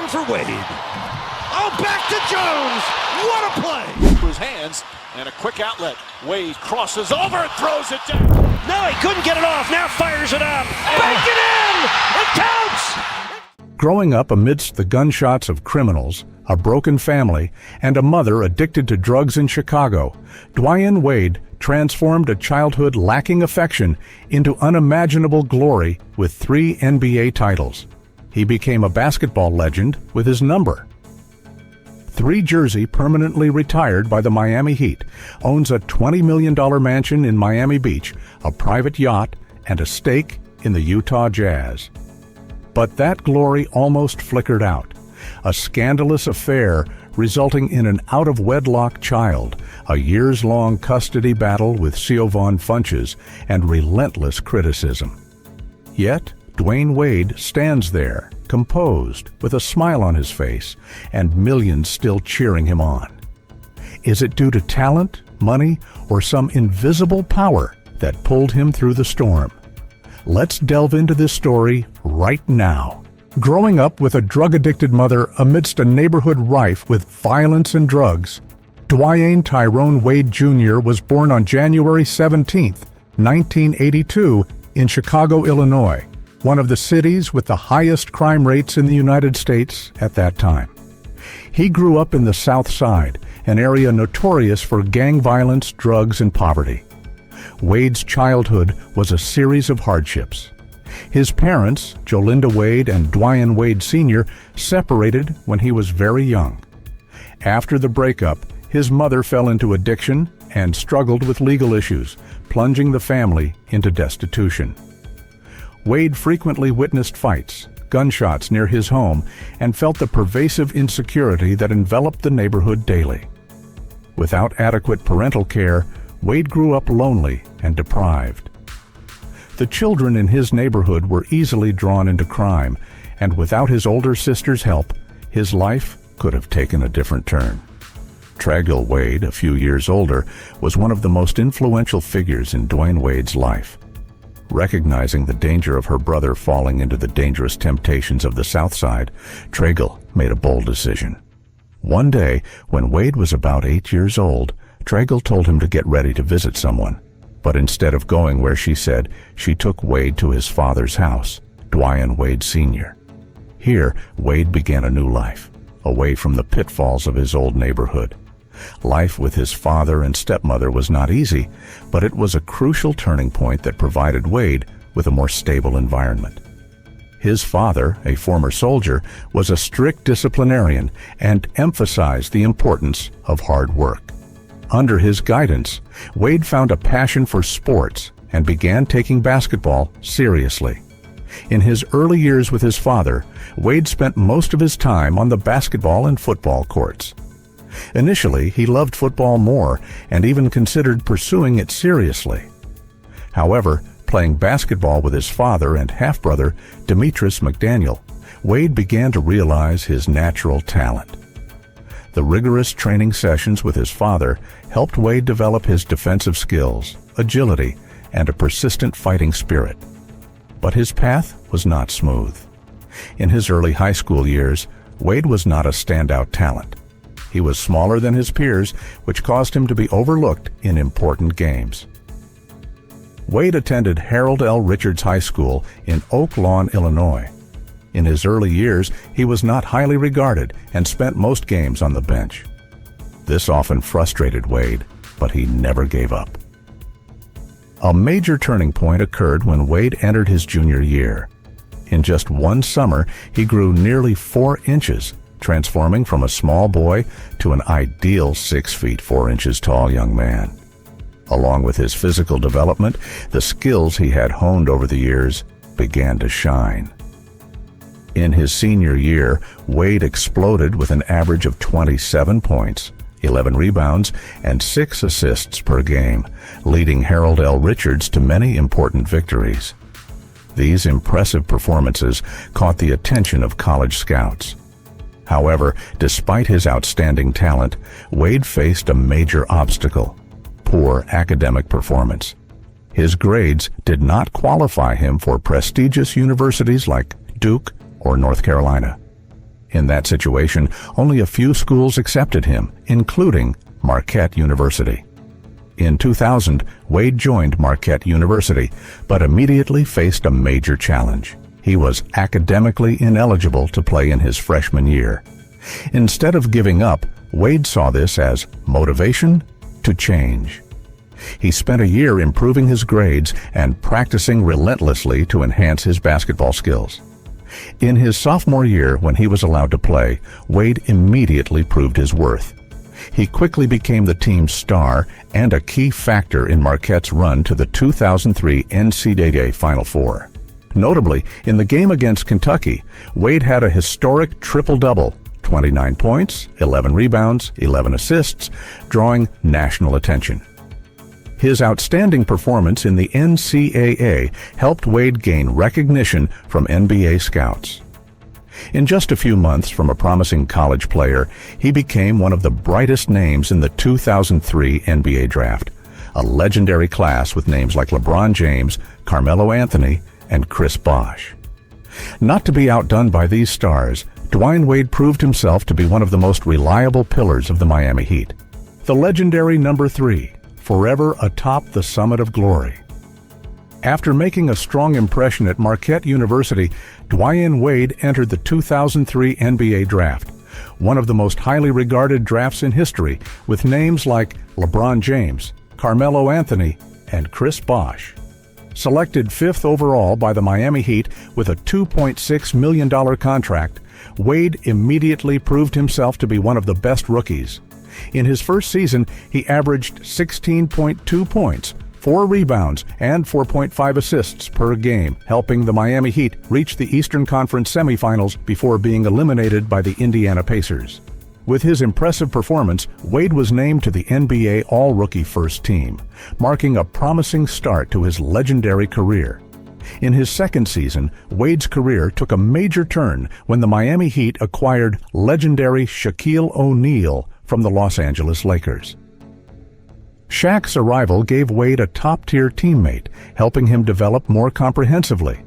down for Wade. Oh, back to Jones. What a play. To his hands and a quick outlet. Wade crosses over and throws it down. No, he couldn't get it off. Now fires it up. Bank it in. It counts. Growing up amidst the gunshots of criminals, a broken family, and a mother addicted to drugs in Chicago, Dwyane Wade transformed a childhood lacking affection into unimaginable glory with 3 NBA titles. He became a basketball legend with his number. 3 jersey permanently retired by the Miami Heat, owns a $20 million mansion in Miami Beach, a private yacht, and a stake in the Utah Jazz. But that glory almost flickered out. A scandalous affair resulting in an out-of-wedlock child, a years-long custody battle with Siobhan Funches, and relentless criticism. Yet, Dwyane Wade stands there, composed, with a smile on his face, and millions still cheering him on. Is it due to talent, money, or some invisible power that pulled him through the storm? Let's delve into this story right now. Growing up with a drug-addicted mother amidst a neighborhood rife with violence and drugs, Dwyane Tyrone Wade Jr. was born on January 17, 1982, in Chicago, Illinois, one of the cities with the highest crime rates in the United States at that time. He grew up in the South Side, an area notorious for gang violence, drugs, and poverty. Wade's childhood was a series of hardships. His parents, Jolinda Wade and Dwyane Wade Sr., separated when he was very young. After the breakup, his mother fell into addiction and struggled with legal issues, plunging the family into destitution. Wade frequently witnessed fights, gunshots near his home, and felt the pervasive insecurity that enveloped the neighborhood daily. Without adequate parental care, Wade grew up lonely and deprived. The children in his neighborhood were easily drawn into crime, and without his older sister's help, his life could have taken a different turn. Tragil Wade, a few years older, was one of the most influential figures in Dwyane Wade's life. Recognizing the danger of her brother falling into the dangerous temptations of the South Side, Tragil made a bold decision. One day, when Wade was about 8 years old, Tragil told him to get ready to visit someone. But instead of going where she said, she took Wade to his father's house, Dwyane Wade Sr. Here, Wade began a new life, away from the pitfalls of his old neighborhood. Life with his father and stepmother was not easy, but it was a crucial turning point that provided Wade with a more stable environment. His father, a former soldier, was a strict disciplinarian and emphasized the importance of hard work. Under his guidance, Wade found a passion for sports and began taking basketball seriously. In his early years with his father, Wade spent most of his time on the basketball and football courts. Initially, he loved football more and even considered pursuing it seriously. However, playing basketball with his father and half-brother, Demetrius McDaniel, Wade began to realize his natural talent. The rigorous training sessions with his father helped Wade develop his defensive skills, agility, and a persistent fighting spirit. But his path was not smooth. In his early high school years, Wade was not a standout talent. He was smaller than his peers, which caused him to be overlooked in important games. Wade attended Harold L. Richards High School in Oak Lawn, Illinois. In his early years, he was not highly regarded and spent most games on the bench. This often frustrated Wade, but he never gave up. A major turning point occurred when Wade entered his junior year. In just one summer, he grew nearly 4 inches, transforming from a small boy to an ideal 6 feet 4 inches tall young man. Along with his physical development, the skills he had honed over the years began to shine. In his senior year, Wade exploded with an average of 27 points, 11 rebounds, and 6 assists per game, leading Harold L. Richards to many important victories. These impressive performances caught the attention of college scouts. However, despite his outstanding talent, Wade faced a major obstacle: poor academic performance. His grades did not qualify him for prestigious universities like Duke or North Carolina. In that situation, only a few schools accepted him, including Marquette University. In 2000, Wade joined Marquette University, but immediately faced a major challenge. He was academically ineligible to play in his freshman year. Instead of giving up, Wade saw this as motivation to change. He spent a year improving his grades and practicing relentlessly to enhance his basketball skills. In his sophomore year, when he was allowed to play, Wade immediately proved his worth. He quickly became the team's star and a key factor in Marquette's run to the 2003 NCAA Final Four. Notably, in the game against Kentucky, Wade had a historic triple-double, 29 points, 11 rebounds, 11 assists, drawing national attention. His outstanding performance in the NCAA helped Wade gain recognition from NBA scouts. In just a few months from a promising college player, he became one of the brightest names in the 2003 NBA draft, a legendary class with names like LeBron James, Carmelo Anthony, and Chris Bosh. Not to be outdone by these stars, Dwyane Wade proved himself to be one of the most reliable pillars of the Miami Heat. The legendary number 3, forever atop the summit of glory. After making a strong impression at Marquette University, Dwyane Wade entered the 2003 NBA Draft, one of the most highly regarded drafts in history, with names like LeBron James, Carmelo Anthony, and Chris Bosh. Selected 5th overall by the Miami Heat with a $2.6 million contract, Wade immediately proved himself to be one of the best rookies. In his first season, he averaged 16.2 points, 4 rebounds, and 4.5 assists per game, helping the Miami Heat reach the Eastern Conference semifinals before being eliminated by the Indiana Pacers. With his impressive performance, Wade was named to the NBA All-Rookie First Team, marking a promising start to his legendary career. In his second season, Wade's career took a major turn when the Miami Heat acquired legendary Shaquille O'Neal from the Los Angeles Lakers. Shaq's arrival gave Wade a top-tier teammate, helping him develop more comprehensively.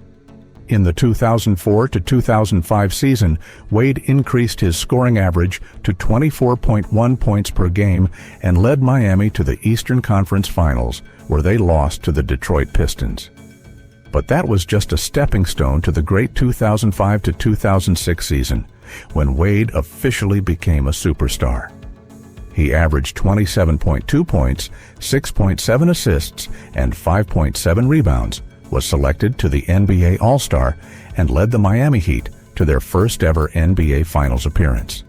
In the 2004 to 2005 season, Wade increased his scoring average to 24.1 points per game and led Miami to the Eastern Conference Finals, where they lost to the Detroit Pistons. But that was just a stepping stone to the great 2005 to 2006 season, when Wade officially became a superstar. He averaged 27.2 points, 6.7 assists, and 5.7 rebounds, was selected to the NBA All-Star, and led the Miami Heat to their first ever NBA Finals appearance.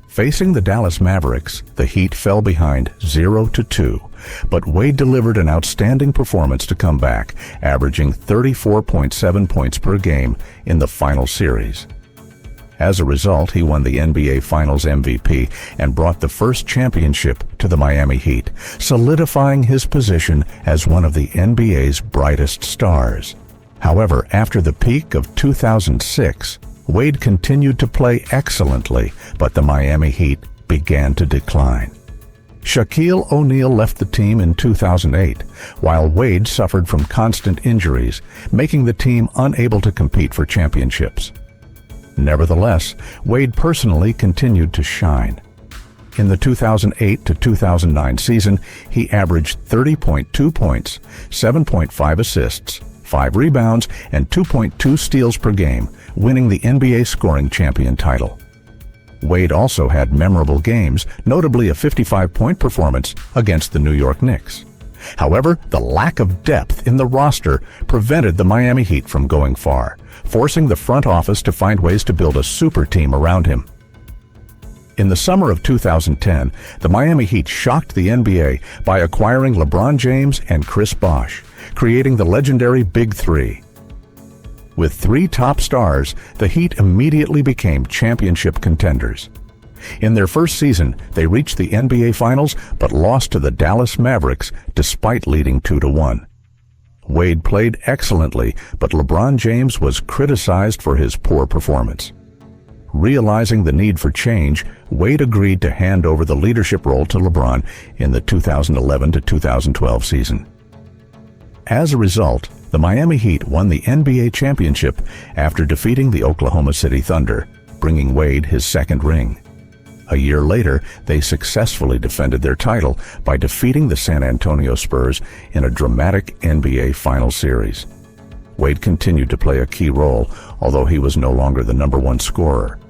Facing the Dallas Mavericks, the Heat fell behind 0-2, but Wade delivered an outstanding performance to come back, averaging 34.7 points per game in the final series. As a result, he won the NBA Finals MVP and brought the first championship to the Miami Heat, solidifying his position as one of the NBA's brightest stars. However, after the peak of 2006, Wade continued to play excellently, but the Miami Heat began to decline. Shaquille O'Neal left the team in 2008, while Wade suffered from constant injuries, making the team unable to compete for championships. Nevertheless, Wade personally continued to shine. In the 2008 to 2009 season, he averaged 30.2 points, 7.5 assists, 5 rebounds, and 2.2 steals per game, winning the NBA scoring champion title. Wade also had memorable games, notably a 55-point performance against the New York Knicks. However, the lack of depth in the roster prevented the Miami Heat from going far, forcing the front office to find ways to build a super team around him. In the summer of 2010, the Miami Heat shocked the NBA by acquiring LeBron James and Chris Bosh, creating the legendary Big Three. With 3 top stars, the Heat immediately became championship contenders. In their first season, they reached the NBA Finals but lost to the Dallas Mavericks despite leading 2-1. Wade played excellently, but LeBron James was criticized for his poor performance. Realizing the need for change, Wade agreed to hand over the leadership role to LeBron in the 2011 to 2012 season. As a result, the Miami Heat won the NBA championship after defeating the Oklahoma City Thunder, bringing Wade his second ring. A year later, they successfully defended their title by defeating the San Antonio Spurs in a dramatic NBA Finals series. Wade continued to play a key role, although he was no longer the #1 scorer.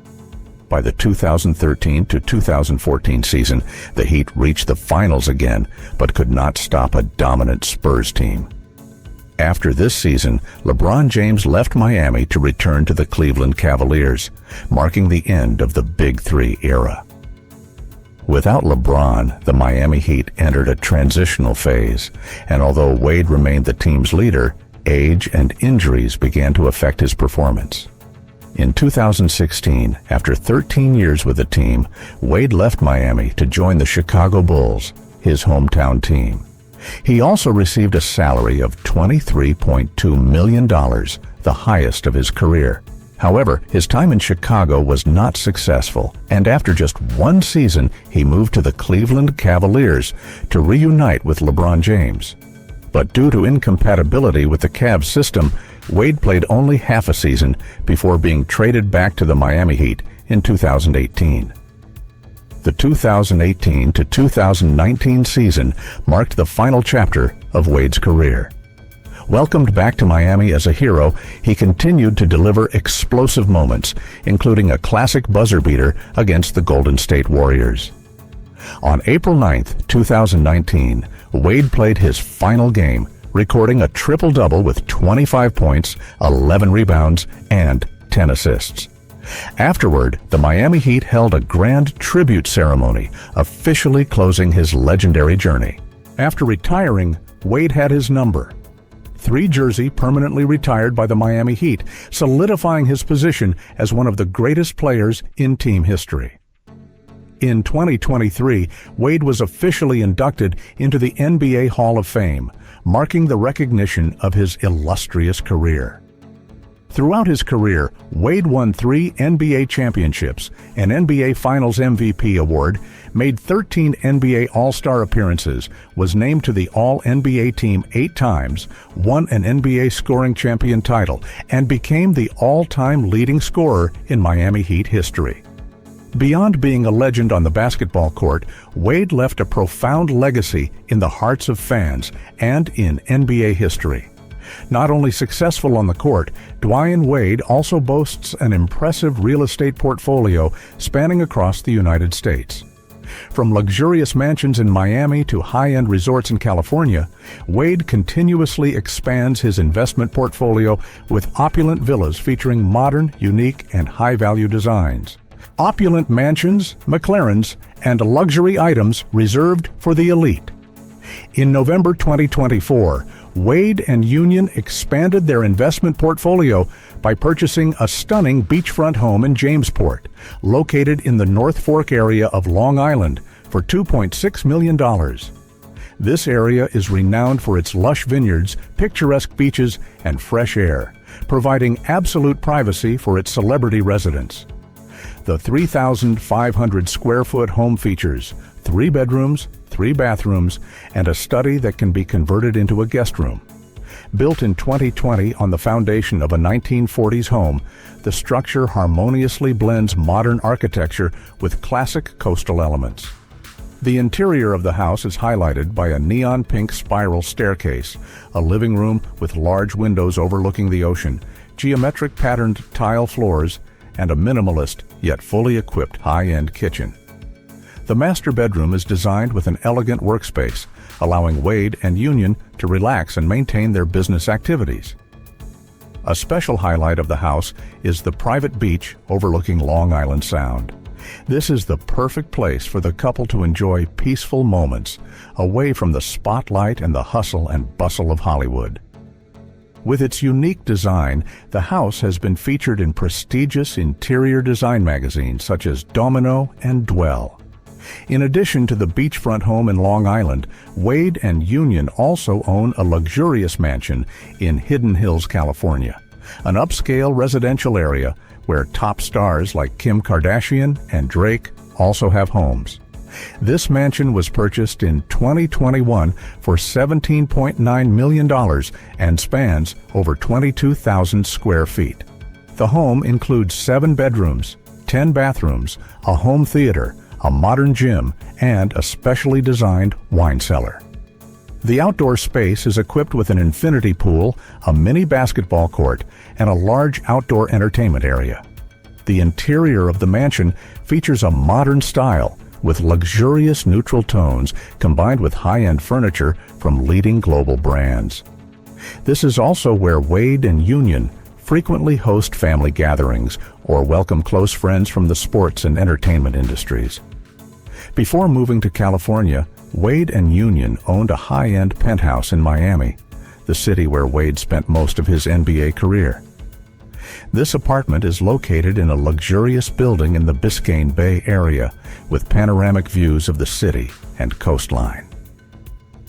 By the 2013 to 2014 season, the Heat reached the finals again, but could not stop a dominant Spurs team. After this season, LeBron James left Miami to return to the Cleveland Cavaliers, marking the end of the Big Three era. Without LeBron, the Miami Heat entered a transitional phase, and although Wade remained the team's leader, age and injuries began to affect his performance. In 2016, after 13 years with the team, Wade left Miami to join the Chicago Bulls, his hometown team. He also received a salary of $23.2 million, the highest of his career. However, his time in Chicago was not successful, and after just one season, he moved to the Cleveland Cavaliers to reunite with LeBron James. But due to incompatibility with the Cavs system, Wade played only half a season before being traded back to the Miami Heat in 2018. The 2018 to 2019 season marked the final chapter of Wade's career. Welcomed back to Miami as a hero, he continued to deliver explosive moments, including a classic buzzer beater against the Golden State Warriors. On April 9, 2019, Wade played his final game, recording a triple-double with 25 points, 11 rebounds, and 10 assists. Afterward, the Miami Heat held a grand tribute ceremony, officially closing his legendary journey. After retiring, Wade had his number 3 jersey permanently retired by the Miami Heat, solidifying his position as one of the greatest players in team history. In 2023, Wade was officially inducted into the NBA Hall of Fame, marking the recognition of his illustrious career. Throughout his career, Wade won 3 NBA championships, an NBA Finals MVP award, made 13 NBA All-Star appearances, was named to the All-NBA team 8 times, won an NBA scoring champion title, and became the all-time leading scorer in Miami Heat history. Beyond being a legend on the basketball court, Wade left a profound legacy in the hearts of fans and in NBA history. Not only successful on the court, Dwyane Wade also boasts an impressive real estate portfolio spanning across the United States. From luxurious mansions in Miami to high-end resorts in California, Wade continuously expands his investment portfolio with opulent villas featuring modern, unique, and high-value designs. Opulent mansions, McLarens, and luxury items reserved for the elite. In November 2024, Wade and Union expanded their investment portfolio by purchasing a stunning beachfront home in Jamesport, located in the North Fork area of Long Island, for $2.6 million. This area is renowned for its lush vineyards, picturesque beaches, and fresh air, providing absolute privacy for its celebrity residents. The 3,500 square foot home features 3 bedrooms, 3 bathrooms, and a study that can be converted into a guest room. Built in 2020 on the foundation of a 1940s home, the structure harmoniously blends modern architecture with classic coastal elements. The interior of the house is highlighted by a neon pink spiral staircase, a living room with large windows overlooking the ocean, geometric patterned tile floors, and a minimalist yet fully equipped high-end kitchen. The master bedroom is designed with an elegant workspace, allowing Wade and Union to relax and maintain their business activities. A special highlight of the house is the private beach overlooking Long Island Sound. This is the perfect place for the couple to enjoy peaceful moments, away from the spotlight and the hustle and bustle of Hollywood. With its unique design, the house has been featured in prestigious interior design magazines such as Domino and Dwell. In addition to the beachfront home in Long Island, Wade and Union also own a luxurious mansion in Hidden Hills, California, an upscale residential area where top stars like Kim Kardashian and Drake also have homes. This mansion was purchased in 2021 for $17.9 million and spans over 22,000 square feet. The home includes 7 bedrooms, 10 bathrooms, a home theater, a modern gym, and a specially designed wine cellar. The outdoor space is equipped with an infinity pool, a mini basketball court, and a large outdoor entertainment area. The interior of the mansion features a modern style with luxurious neutral tones combined with high-end furniture from leading global brands. This is also where Wade and Union frequently host family gatherings or welcome close friends from the sports and entertainment industries. Before moving to California, Wade and Union owned a high-end penthouse in Miami, the city where Wade spent most of his NBA career. This apartment is located in a luxurious building in the Biscayne Bay area with panoramic views of the city and coastline.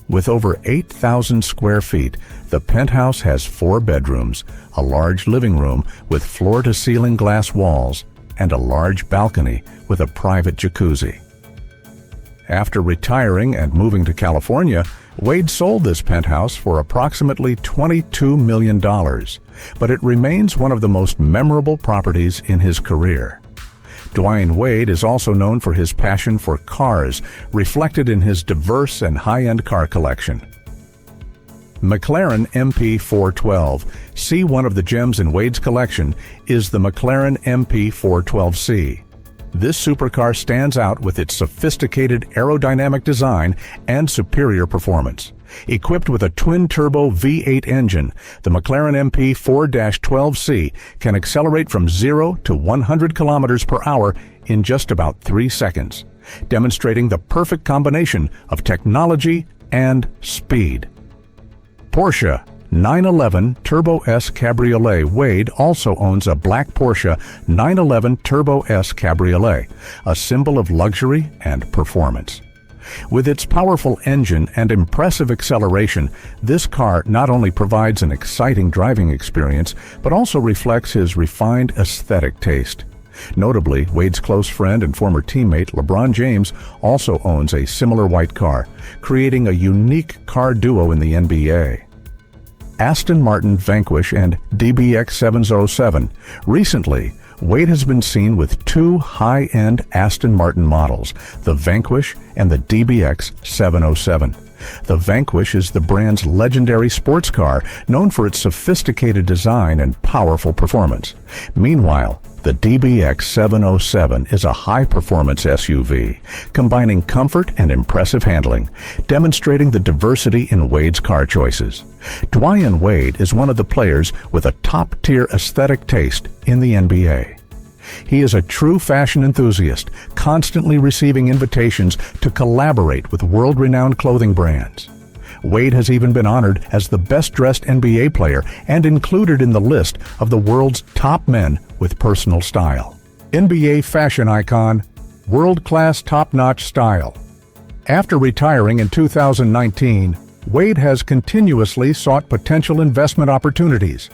With over 8,000 square feet, the penthouse has 4 bedrooms, a large living room with floor-to-ceiling glass walls, and a large balcony with a private jacuzzi. After retiring and moving to California, Wade sold this penthouse for approximately $22 million, but it remains one of the most memorable properties in his career. Dwyane Wade is also known for his passion for cars, reflected in his diverse and high-end car collection. McLaren MP412, C. One of the gems in Wade's collection is the McLaren MP412C. This supercar stands out with its sophisticated aerodynamic design and superior performance. Equipped with a twin-turbo V8 engine, the McLaren MP4-12C can accelerate from 0 to 100 kilometers per hour in just about 3 seconds, demonstrating the perfect combination of technology and speed. Porsche 911 Turbo S Cabriolet. Wade also owns a black Porsche 911 Turbo S Cabriolet, a symbol of luxury and performance. With its powerful engine and impressive acceleration, this car not only provides an exciting driving experience, but also reflects his refined aesthetic taste. Notably, Wade's close friend and former teammate LeBron James also owns a similar white car, creating a unique car duo in the NBA. Aston Martin Vanquish and DBX 707. Recently, Wade has been seen with 2 high-end Aston Martin models, the Vanquish and the DBX 707. The Vanquish is the brand's legendary sports car, known for its sophisticated design and powerful performance. Meanwhile, the DBX 707 is a high-performance SUV, combining comfort and impressive handling, demonstrating the diversity in Wade's car choices. Dwyane Wade is one of the players with a top-tier aesthetic taste in the NBA. He is a true fashion enthusiast, constantly receiving invitations to collaborate with world-renowned clothing brands. Wade has even been honored as the best-dressed NBA player and included in the list of the world's top men with personal style. NBA fashion icon, world-class top-notch style. After retiring in 2019, Wade has continuously sought potential investment opportunities.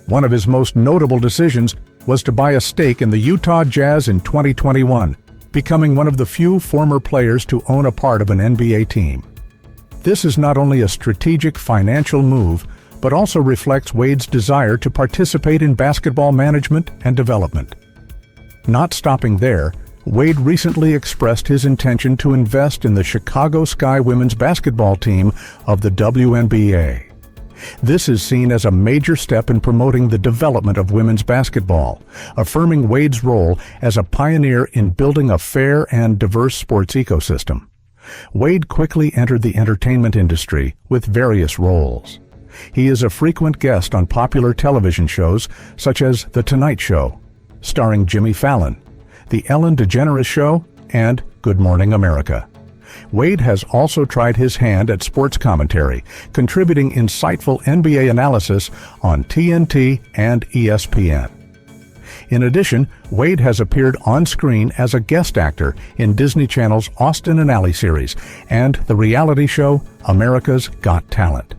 One of his most notable decisions was to buy a stake in the Utah Jazz in 2021, becoming one of the few former players to own a part of an NBA team. This is not only a strategic financial move, but also reflects Wade's desire to participate in basketball management and development. Not stopping there, Wade recently expressed his intention to invest in the Chicago Sky women's basketball team of the WNBA. This is seen as a major step in promoting the development of women's basketball, affirming Wade's role as a pioneer in building a fair and diverse sports ecosystem. Wade quickly entered the entertainment industry with various roles. He is a frequent guest on popular television shows such as The Tonight Show, starring Jimmy Fallon, The Ellen DeGeneres Show, and Good Morning America. Wade has also tried his hand at sports commentary, contributing insightful NBA analysis on TNT and ESPN. In addition, Wade has appeared on screen as a guest actor in Disney Channel's Austin and Ally series and the reality show America's Got Talent.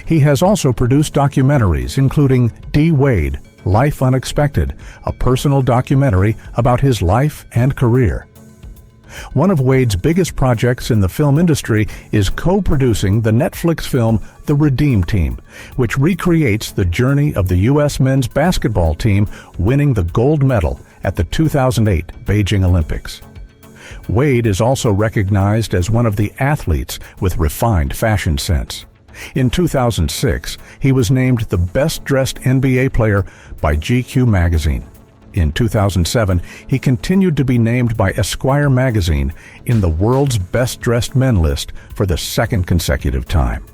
He has also produced documentaries including D. Wade, Life Unexpected, a personal documentary about his life and career. One of Wade's biggest projects in the film industry is co-producing the Netflix film The Redeem Team, which recreates the journey of the U.S. men's basketball team winning the gold medal at the 2008 Beijing Olympics. Wade is also recognized as one of the athletes with refined fashion sense. In 2006, he was named the best-dressed NBA player by GQ magazine. In 2007, he continued to be named by Esquire magazine in the world's best-dressed men list for the second consecutive time.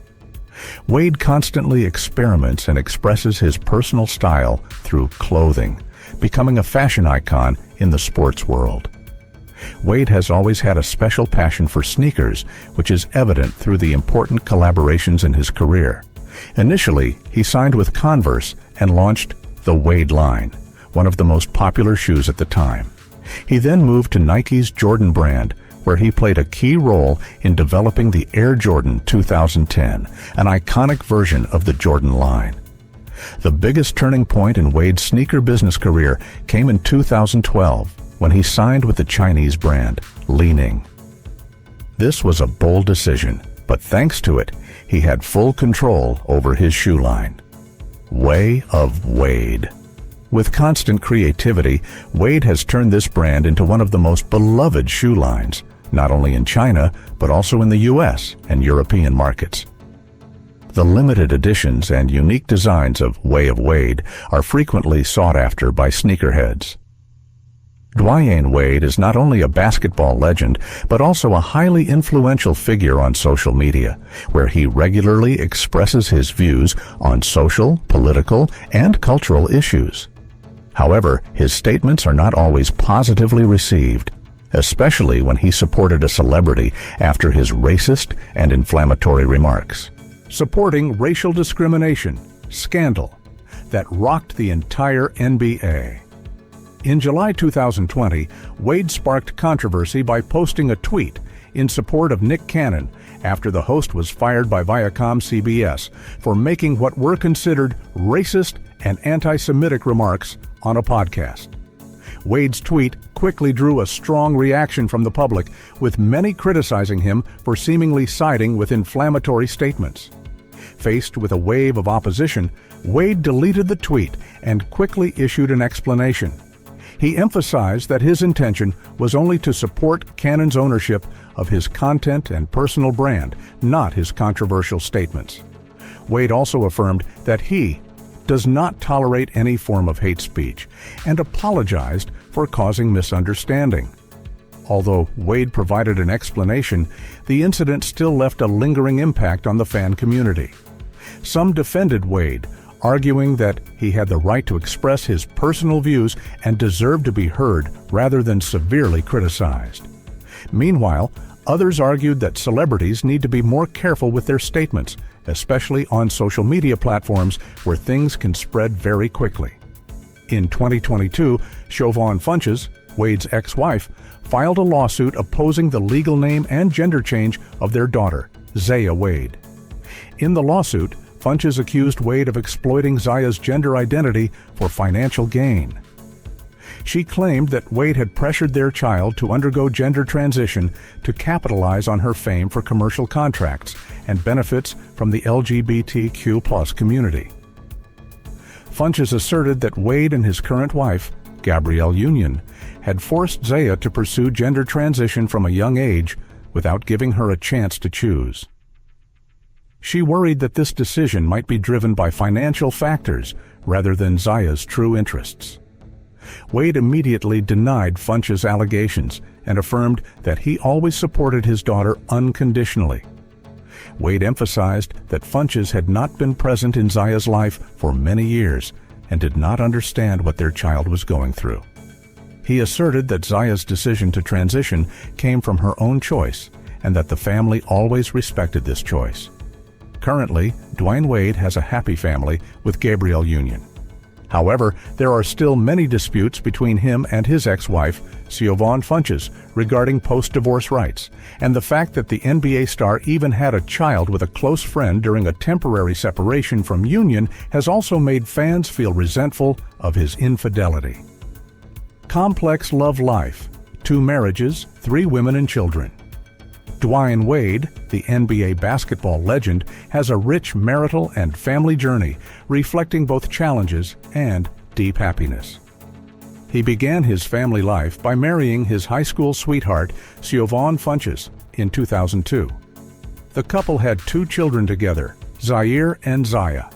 Wade constantly experiments and expresses his personal style through clothing, becoming a fashion icon in the sports world. Wade has always had a special passion for sneakers, which is evident through the important collaborations in his career. Initially, he signed with Converse and launched the Wade line, one of the most popular shoes at the time. He then moved to Nike's Jordan brand, where he played a key role in developing the Air Jordan 2010, an iconic version of the Jordan line. The biggest turning point in Wade's sneaker business career came in 2012, when he signed with the Chinese brand, Li-Ning. This was a bold decision, but thanks to it, he had full control over his shoe line. Way of Wade. With constant creativity, Wade has turned this brand into one of the most beloved shoe lines, not only in China, but also in the US and European markets. The limited editions and unique designs of Way of Wade are frequently sought after by sneakerheads. Dwyane Wade is not only a basketball legend, but also a highly influential figure on social media, where he regularly expresses his views on social, political, and cultural issues. However, his statements are not always positively received, especially when he supported a celebrity after his racist and inflammatory remarks. Supporting racial discrimination, scandal, that rocked the entire NBA. In July 2020, Wade sparked controversy by posting a tweet in support of Nick Cannon after the host was fired by Viacom CBS for making what were considered racist and anti-Semitic remarks on a podcast. Wade's tweet quickly drew a strong reaction from the public, with many criticizing him for seemingly siding with inflammatory statements. Faced with a wave of opposition, Wade deleted the tweet and quickly issued an explanation. He emphasized that his intention was only to support Cannon's ownership of his content and personal brand, not his controversial statements. Wade also affirmed that he does not tolerate any form of hate speech and apologized for causing misunderstanding. Although Wade provided an explanation, the incident still left a lingering impact on the fan community. Some defended Wade, arguing that he had the right to express his personal views and deserved to be heard rather than severely criticized. Meanwhile, others argued that celebrities need to be more careful with their statements, especially on social media platforms where things can spread very quickly. In 2022, Siobhan Funches, Wade's ex-wife, filed a lawsuit opposing the legal name and gender change of their daughter, Zaya Wade. In the lawsuit, Funches accused Wade of exploiting Zaya's gender identity for financial gain. She claimed that Wade had pressured their child to undergo gender transition to capitalize on her fame for commercial contracts and benefits from the LGBTQ+ community. Funches asserted that Wade and his current wife, Gabrielle Union, had forced Zaya to pursue gender transition from a young age without giving her a chance to choose. She worried that this decision might be driven by financial factors rather than Zaya's true interests. Wade immediately denied Funches' allegations and affirmed that he always supported his daughter unconditionally. Wade emphasized that Funches had not been present in Zaya's life for many years and did not understand what their child was going through. He asserted that Zaya's decision to transition came from her own choice and that the family always respected this choice. Currently, Dwyane Wade has a happy family with Gabrielle Union. However, there are still many disputes between him and his ex-wife, Siobhan Funches, regarding post-divorce rights, and the fact that the NBA star even had a child with a close friend during a temporary separation from Union has also made fans feel resentful of his infidelity. Complex love life, 2 marriages, 3 women and children. Dwyane Wade, the NBA basketball legend, has a rich marital and family journey, reflecting both challenges and deep happiness. He began his family life by marrying his high school sweetheart, Siobhan Funches, in 2002. The couple had 2 children together, Zaire and Zaya.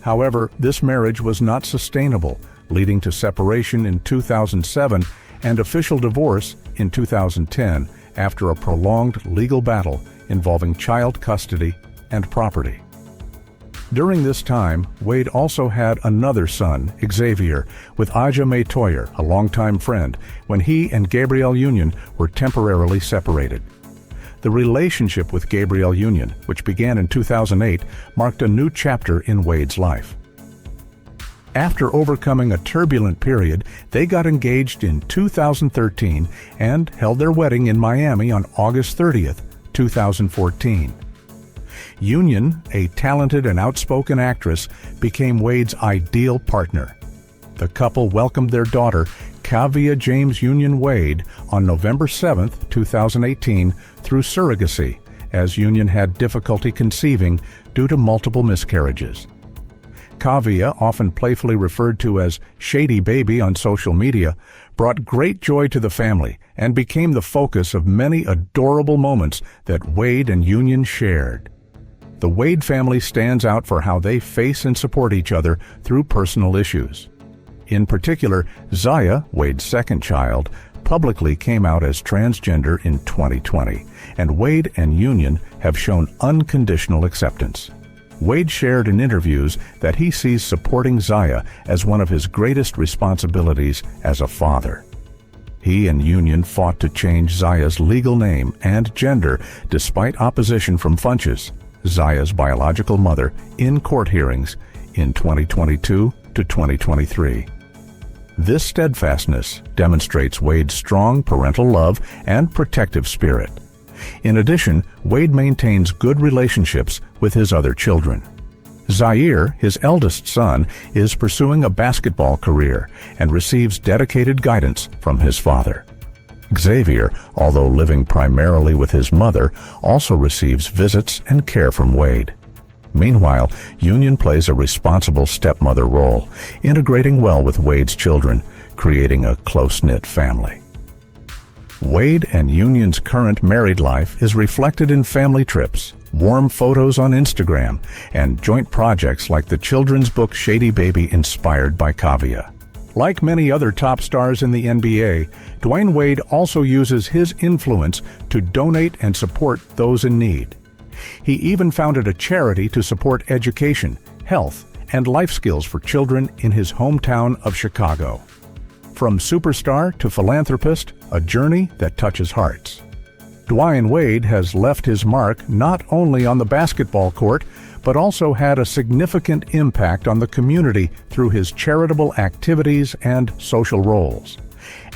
However, this marriage was not sustainable, leading to separation in 2007 and official divorce in 2010 after a prolonged legal battle involving child custody and property. During this time, Wade also had another son, Xavier, with Aja May Toyer, a longtime friend, when he and Gabrielle Union were temporarily separated. The relationship with Gabrielle Union, which began in 2008, marked a new chapter in Wade's life. After overcoming a turbulent period, they got engaged in 2013 and held their wedding in Miami on August 30th, 2014. Union, a talented and outspoken actress, became Wade's ideal partner. The couple welcomed their daughter, Kavia James Union Wade, on November 7, 2018, through surrogacy, as Union had difficulty conceiving due to multiple miscarriages. Kavia, often playfully referred to as Shady Baby on social media, brought great joy to the family and became the focus of many adorable moments that Wade and Union shared. The Wade family stands out for how they face and support each other through personal issues. In particular, Zaya, Wade's second child, publicly came out as transgender in 2020, and Wade and Union have shown unconditional acceptance. Wade shared in interviews that he sees supporting Zaya as one of his greatest responsibilities as a father. He and Union fought to change Zaya's legal name and gender despite opposition from Funches, Zaya's biological mother, in court hearings in 2022 to 2023. This steadfastness demonstrates Wade's strong parental love and protective spirit. In addition, Wade maintains good relationships with his other children. Zaire, his eldest son, is pursuing a basketball career and receives dedicated guidance from his father. Xavier, although living primarily with his mother, also receives visits and care from Wade. Meanwhile, Union plays a responsible stepmother role, integrating well with Wade's children, creating a close-knit family. Wade and Union's current married life is reflected in family trips, warm photos on Instagram, and joint projects like the children's book Shady Baby inspired by Kavia. Like many other top stars in the NBA, Dwyane Wade also uses his influence to donate and support those in need. He even founded a charity to support education, health, and life skills for children in his hometown of Chicago. From superstar to philanthropist, a journey that touches hearts. Dwyane Wade has left his mark not only on the basketball court, but also had a significant impact on the community through his charitable activities and social roles.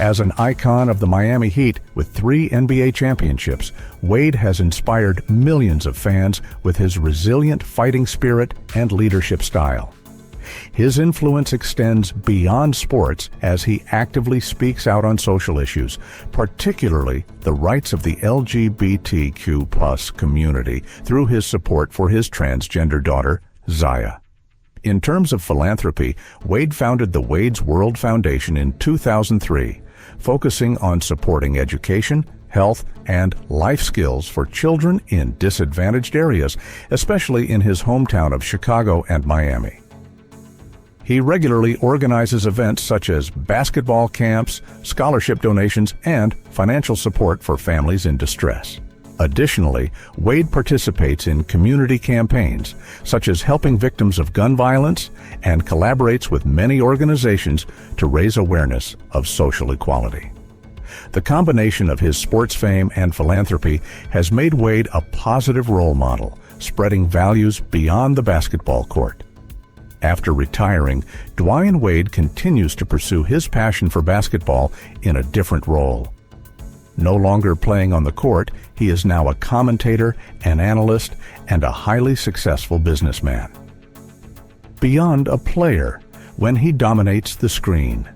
As an icon of the Miami Heat with 3 NBA championships, Wade has inspired millions of fans with his resilient fighting spirit and leadership style. His influence extends beyond sports as he actively speaks out on social issues, particularly the rights of the LGBTQ+ community through his support for his transgender daughter, Zaya. In terms of philanthropy, Wade founded the Wade's World Foundation in 2003, focusing on supporting education, health, and life skills for children in disadvantaged areas, especially in his hometown of Chicago and Miami. He regularly organizes events such as basketball camps, scholarship donations, and financial support for families in distress. Additionally, Wade participates in community campaigns, such as helping victims of gun violence, and collaborates with many organizations to raise awareness of social equality. The combination of his sports fame and philanthropy has made Wade a positive role model, spreading values beyond the basketball court. After retiring, Dwyane Wade continues to pursue his passion for basketball in a different role. No longer playing on the court, he is now a commentator, an analyst, and a highly successful businessman. Beyond a player, when he dominates the screen.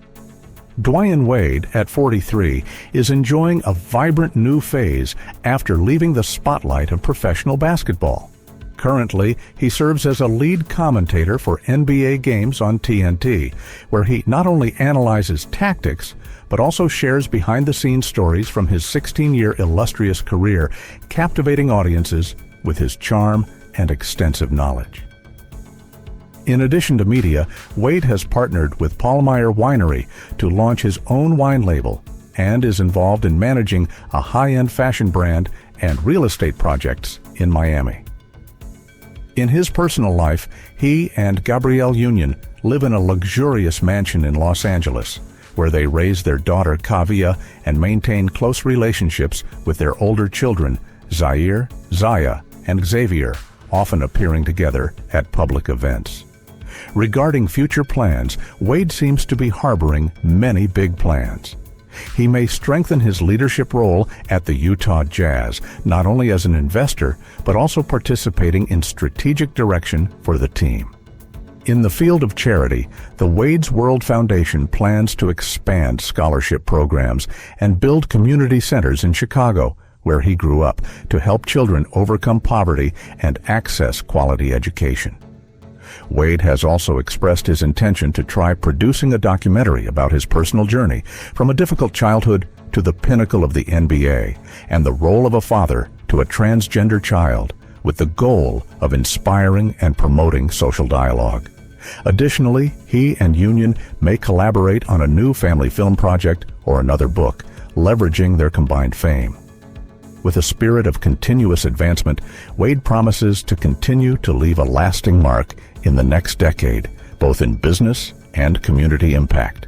Dwyane Wade, at 43, is enjoying a vibrant new phase after leaving the spotlight of professional basketball. Currently, he serves as a lead commentator for NBA games on TNT, where he not only analyzes tactics, but also shares behind-the-scenes stories from his 16-year illustrious career, captivating audiences with his charm and extensive knowledge. In addition to media, Wade has partnered with Paulmeyer Winery to launch his own wine label and is involved in managing a high-end fashion brand and real estate projects in Miami. In his personal life, he and Gabrielle Union live in a luxurious mansion in Los Angeles, where they raise their daughter Kavia and maintain close relationships with their older children, Zaire, Zaya, and Xavier, often appearing together at public events. Regarding future plans, Wade seems to be harboring many big plans. He may strengthen his leadership role at the Utah Jazz, not only as an investor, but also participating in strategic direction for the team. In the field of charity, the Wade's World Foundation plans to expand scholarship programs and build community centers in Chicago, where he grew up, to help children overcome poverty and access quality education. Wade has also expressed his intention to try producing a documentary about his personal journey from a difficult childhood to the pinnacle of the NBA and the role of a father to a transgender child, with the goal of inspiring and promoting social dialogue. Additionally, he and Union may collaborate on a new family film project or another book, leveraging their combined fame. With a spirit of continuous advancement, Wade promises to continue to leave a lasting mark in the next decade, both in business and community impact.